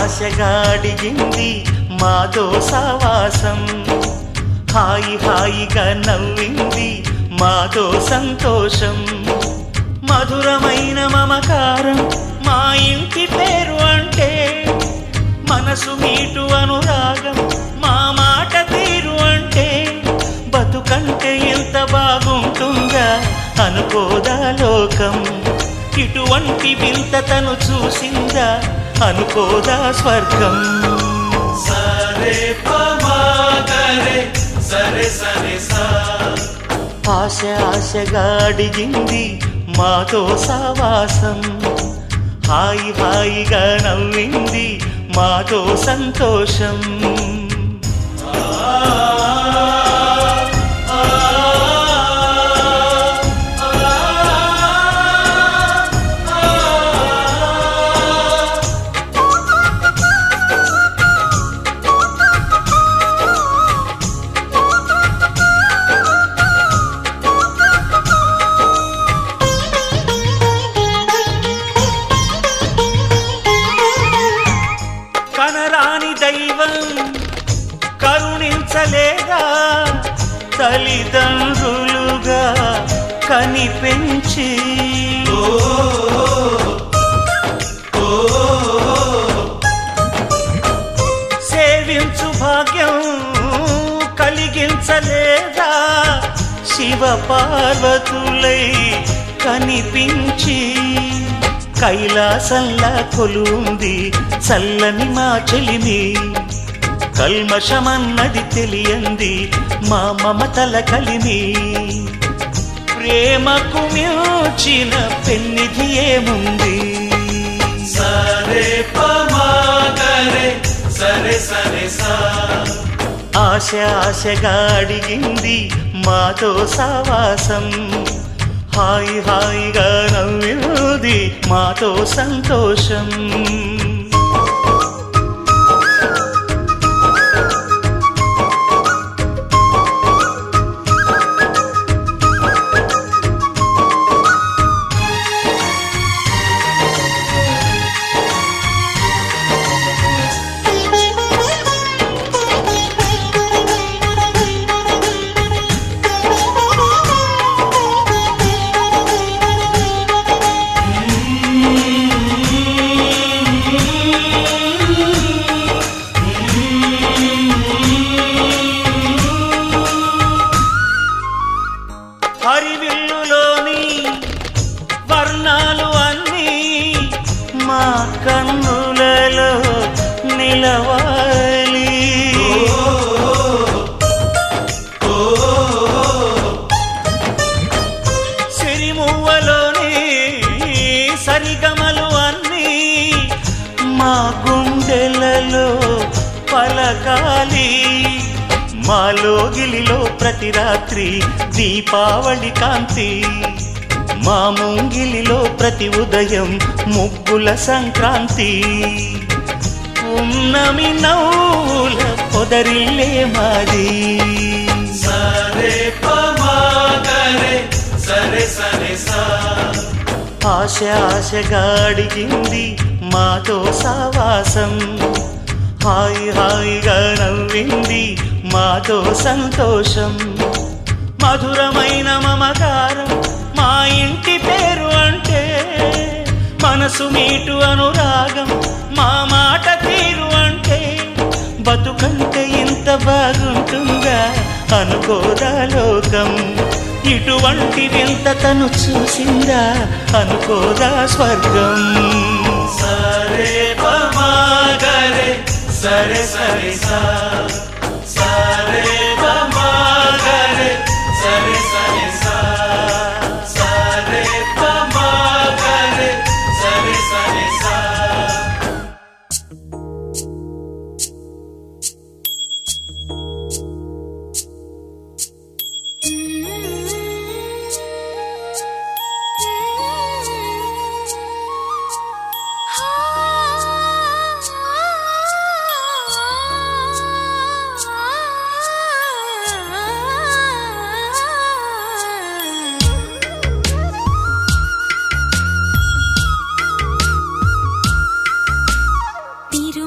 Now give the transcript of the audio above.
ఆశగా అడిగింది మాతో సావాసం, హాయి హాయిగా నవ్వింది మాతో సంతోషం. మధురమైన మమకారం మా ఇంటి పేరు అంటే, మనసు మీటు అనురాగం మా మాట తీరు అంటే, బతుకంటే ఎంత బాగుంటుందా అనుకోదా లోకం. ఇటువంటి వింత తను చూసిందా అనుకోదా స్వర్గం. సరే పమాగరే సరే సరే సా. ఆశ ఆశగా అడిగింది మాతో సావాసం, హాయి హాయిగా నవ్వింది మాతో సంతోషం. కనరాని దైవం కరుణించలేదా, తల్లిదండ్రులుగా కనిపెంచి సేవించు భాగ్యం కలిగించలేదా, శివ పార్వతులై కనిపించి. కైలాసంలా కొలుంది చల్లని మా చెలిమి, కల్మషమన్నది తెలియంది మా మమతల కలిమి. ప్రేమకు మించిన పెన్నిధి ఏముంది. సరే పమాగరే సరే సరే సా. ఆశ ఆశగా అడిగింది మాతో సావాసం, హాయి హాయిగా నవ్వింది మాతో సంతోషం. హరివిల్లులోని వర్ణాలు అన్నీ మా కన్నులలో నిలవాలి. సిరిమువ్వలోని సరిగమలు అన్నీ మా గుండెలలో పలకాలి. మాలోగిలిలో ప్రతి రాత్రి దీపావళి కాంతి, మా ముంగిలిలో ప్రతి ఉదయం ముగ్గుల సంక్రాంతి. ఉన్నమి నవ్వుల పొదరిల్లే మాది. సరే పమాగరే సరే సరే సా. ఆశ ఆశగా అడిగింది మాతో సావాసం, హాయి హాయిగా నవ్వింది మాతో సంతోషం. మధురమైన మమకారం మా ఇంటి పేరు అంటే, మనసు మీటు అనురాగం మా మాట తీరు అంటే, బతుకంటే ఇంత బాగుంటుందా అనుకోదా లోకం. ఇటువంటి వింత తను చూసిందా అనుకోదా స్వర్గం. సరే పమాగరే సరే సరే సా. సరే పమాగరే సరే సరే సా. సరే పమాగరే సరే సరే సా. తిరు